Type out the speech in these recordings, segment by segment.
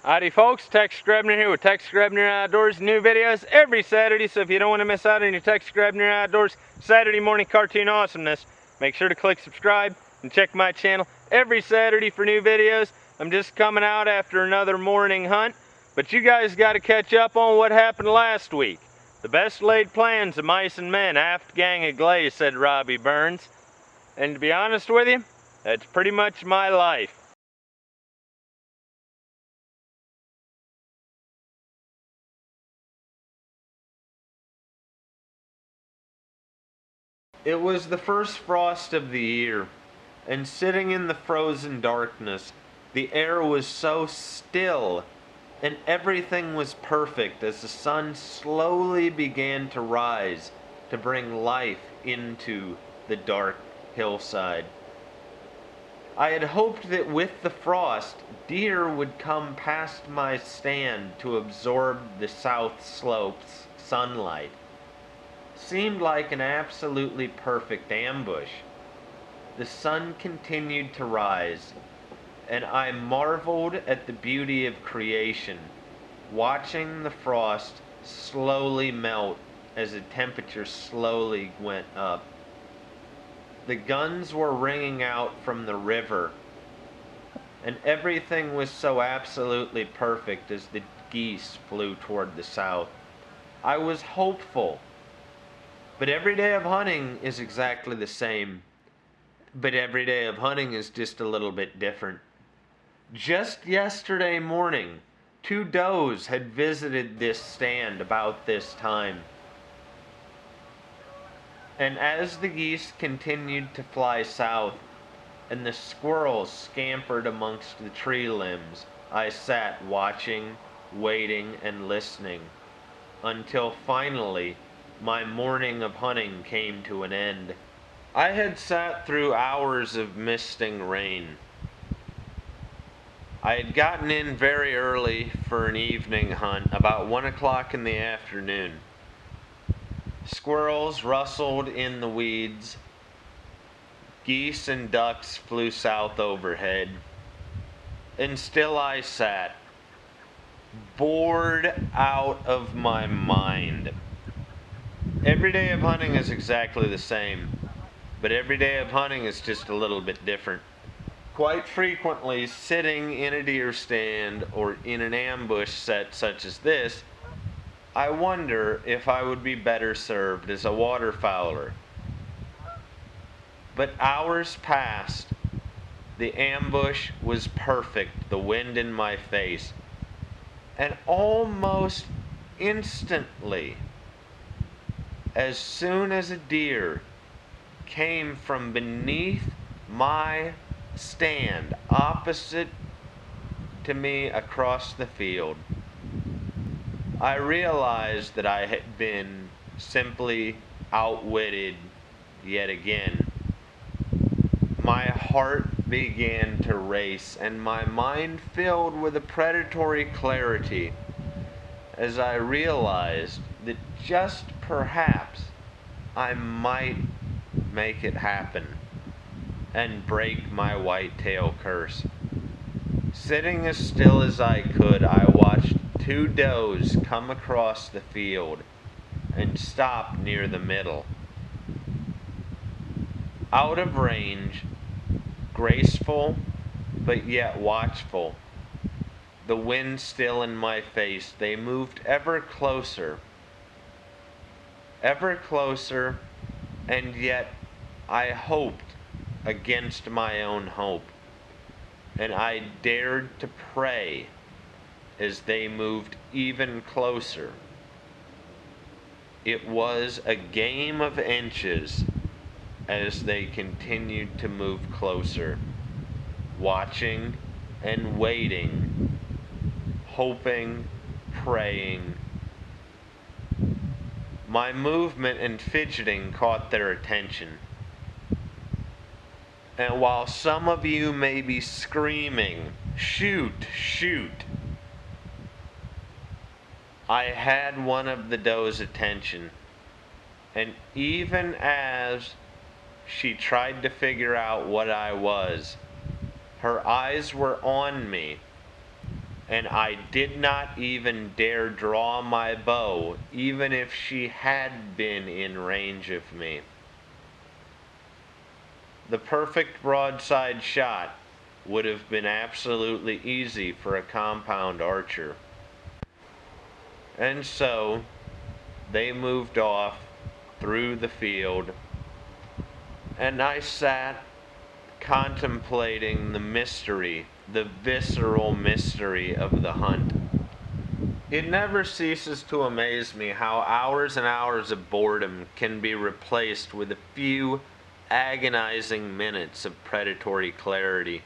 Howdy folks, Tex Grebner here with Tex Grebner Outdoors. New videos every Saturday, so if you don't want to miss out on your Tex Grebner Outdoors Saturday morning cartoon awesomeness, make sure to click subscribe and check my channel every Saturday for new videos. I'm just coming out after another morning hunt, but you guys got to catch up on what happened last week. The best laid plans of mice and men, aft gang of glaze, said Robbie Burns. And to be honest with you, that's pretty much my life. It was the first frost of the year, and sitting in the frozen darkness, the air was so still, and everything was perfect as the sun slowly began to rise to bring life into the dark hillside. I had hoped that with the frost, deer would come past my stand to absorb the south slope's sunlight. Seemed like an absolutely perfect ambush. The sun continued to rise, and I marveled at the beauty of creation, watching the frost slowly melt as the temperature slowly went up. The guns were ringing out from the river, and everything was so absolutely perfect as the geese flew toward the south. I was hopeful. But every day of hunting is exactly the same. But every day of hunting is just a little bit different. Just yesterday morning, 2 does had visited this stand about this time. And as the geese continued to fly south and the squirrels scampered amongst the tree limbs, I sat watching, waiting, and listening until finally my morning of hunting came to an end. I had sat through hours of misting rain. I had gotten in very early for an evening hunt, about 1 o'clock in the afternoon. Squirrels rustled in the weeds. Geese and ducks flew south overhead. And still I sat, bored out of my mind. Every day of hunting is exactly the same, but every day of hunting is just a little bit different. Quite frequently, sitting in a deer stand or in an ambush set such as this, I wonder if I would be better served as a waterfowler. But hours passed. The ambush was perfect, the wind in my face, and almost instantly, as soon as a deer came from beneath my stand opposite to me across the field, I realized that I had been simply outwitted yet again. My heart began to race and my mind filled with a predatory clarity as I realized that just perhaps I might make it happen and break my whitetail curse. Sitting as still as I could, I watched 2 does come across the field and stop near the middle. Out of range, graceful but yet watchful, the wind still in my face, they moved ever closer, and yet I hoped against my own hope, and I dared to pray as they moved even closer. It was a game of inches as they continued to move closer, watching and waiting, hoping, praying. My movement and fidgeting caught their attention. And while some of you may be screaming, "Shoot, shoot," I had one of the doe's attention. And even as she tried to figure out what I was, her eyes were on me, and I did not even dare draw my bow, even if she had been in range of me. The perfect broadside shot would have been absolutely easy for a compound archer. And so, they moved off through the field, and I sat contemplating the mystery, the visceral mystery of the hunt. It never ceases to amaze me how hours and hours of boredom can be replaced with a few agonizing minutes of predatory clarity.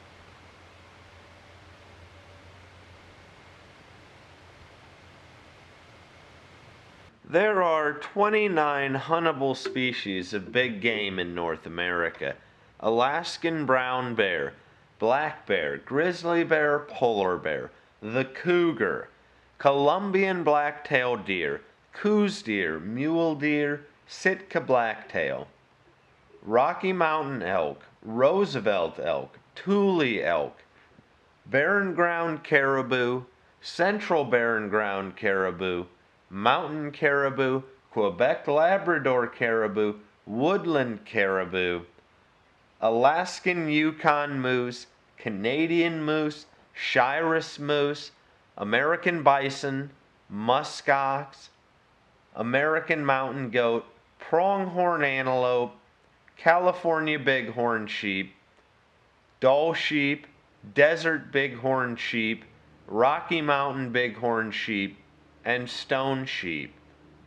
There are 29 huntable species of big game in North America. Alaskan brown bear, black bear, grizzly bear, polar bear, the cougar, Columbian black-tailed deer, Coues deer, mule deer, Sitka blacktail, Rocky Mountain elk, Roosevelt elk, Thule elk, barren ground caribou, central barren ground caribou, mountain caribou, Quebec Labrador caribou, woodland caribou, Alaskan Yukon moose, Canadian moose, Shiras moose, American bison, musk ox, American mountain goat, pronghorn antelope, California bighorn sheep, Dall sheep, desert bighorn sheep, Rocky Mountain bighorn sheep, and stone sheep,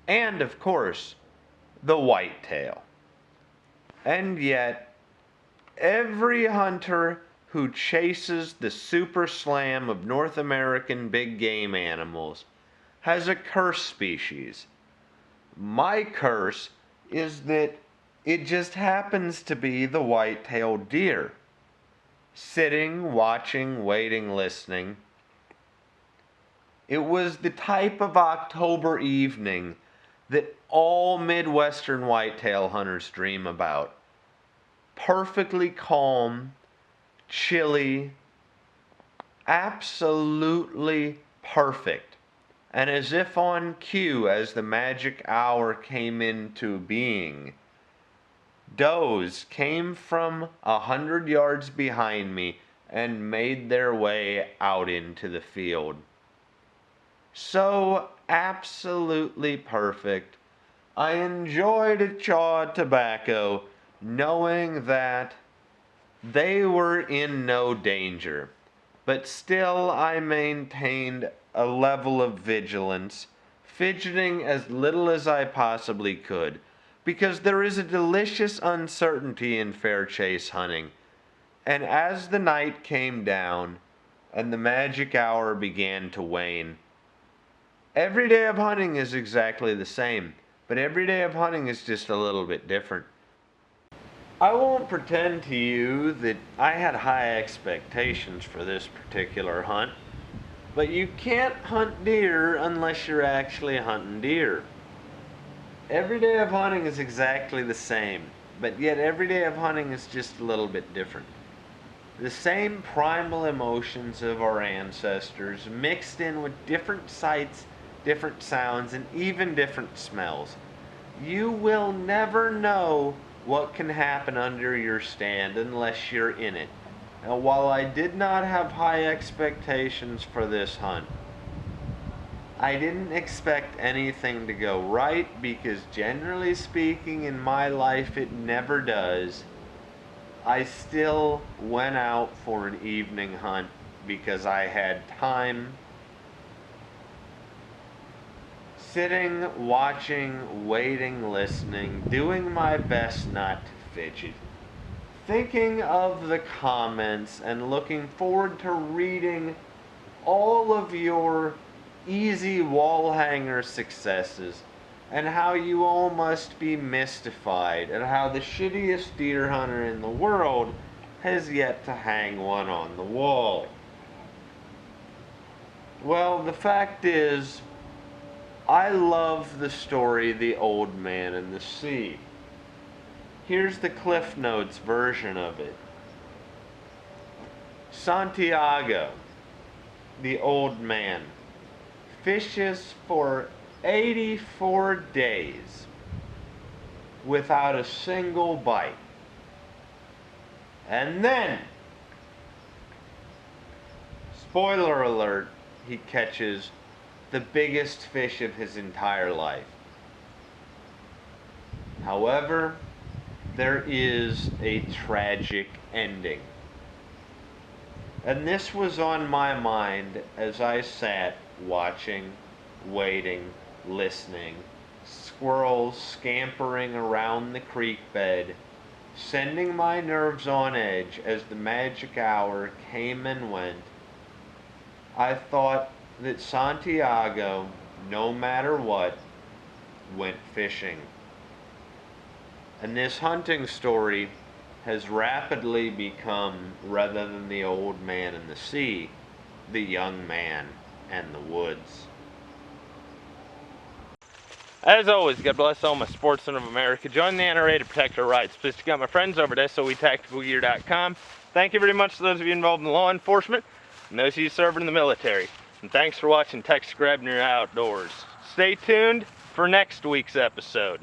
and of course, the whitetail. And yet, every hunter who chases the super slam of North American big game animals has a curse species. My curse is that it just happens to be the white-tailed deer. Sitting, watching, waiting, listening. It was the type of October evening that all Midwestern whitetail hunters dream about. Perfectly calm, chilly, absolutely perfect. And as if on cue, as the magic hour came into being, does came from 100 yards behind me and made their way out into the field. So absolutely perfect. I enjoyed a chaw of tobacco, knowing that they were in no danger. But still I maintained a level of vigilance, fidgeting as little as I possibly could, because there is a delicious uncertainty in fair chase hunting. And as the night came down, and the magic hour began to wane, every day of hunting is exactly the same, but every day of hunting is just a little bit different. I won't pretend to you that I had high expectations for this particular hunt, but you can't hunt deer unless you're actually hunting deer. Every day of hunting is exactly the same, but yet every day of hunting is just a little bit different. The same primal emotions of our ancestors mixed in with different sights, different sounds, and even different smells. You will never know what can happen under your stand unless you're in it. And while I did not have high expectations for this hunt, I didn't expect anything to go right, because generally speaking in my life it never does. I still went out for an evening hunt because I had time. Sitting, watching, waiting, listening, doing my best not to fidget. Thinking of the comments and looking forward to reading all of your easy wall hanger successes, and how you all must be mystified at how the shittiest deer hunter in the world has yet to hang one on the wall. Well, the fact is, I love the story The Old Man and the Sea. Here's the Cliff Notes version of it. Santiago, the old man, fishes for 84 days without a single bite. And then, spoiler alert, he catches the biggest fish of his entire life. However, there is a tragic ending. And this was on my mind as I sat watching, waiting, listening, squirrels scampering around the creek bed, sending my nerves on edge as the magic hour came and went. I thought that Santiago, no matter what, went fishing. And this hunting story has rapidly become, rather than the old man and the sea, the young man and the woods. As always, God bless all my sportsmen of America. Join the NRA to protect our rights. Please check out my friends over at SOETacticalGear.com. Thank you very much to those of you involved in law enforcement and those of you serving in the military. And thanks for watching Texas Grebner Outdoors. Stay tuned for next week's episode.